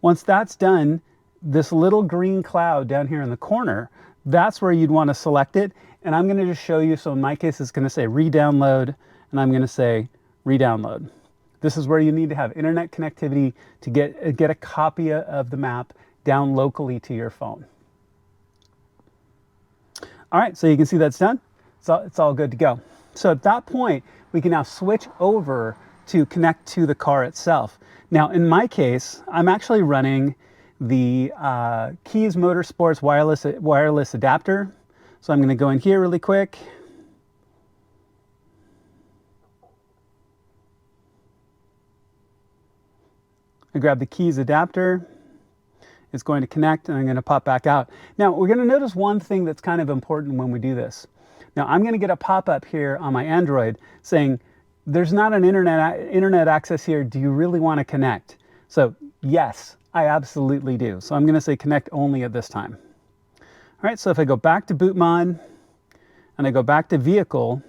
Once that's done, this little green cloud down here in the corner, that's where you'd want to select it. And I'm going to just show you. So in my case, it's going to say re-download, and I'm going to say re-download. This is where you need to have internet connectivity to get a copy of the map down locally to your phone. All right, so you can see that's done. So it's all good to go. So at that point, we can now switch over to connect to the car itself. Now, in my case, I'm actually running the Keys Motorsports wireless adapter. So I'm going to go in here really quick. I grab the Keys adapter. It's going to connect, and I'm going to pop back out. Now, we're going to notice one thing that's kind of important when we do this. Now, I'm going to get a pop-up here on my Android saying, there's not an internet access here. Do you really want to connect? So, yes, I absolutely do. So I'm going to say connect only at this time. All right, so if I go back to boot mod and I go back to vehicle,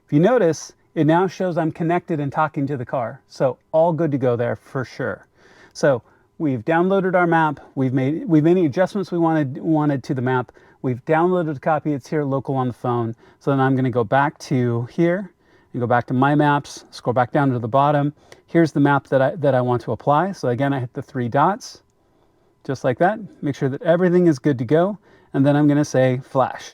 if you notice, it now shows I'm connected and talking to the car. So all good to go there for sure. So we've downloaded our map. We've made any adjustments we wanted to the map. We've downloaded a copy. It's here local on the phone. So then I'm going to go back to here and go back to my maps, scroll back down to the bottom. Here's the map that I want to apply. So again, I hit the 3 dots, just like that. Make sure that everything is good to go. And then I'm going to say flash.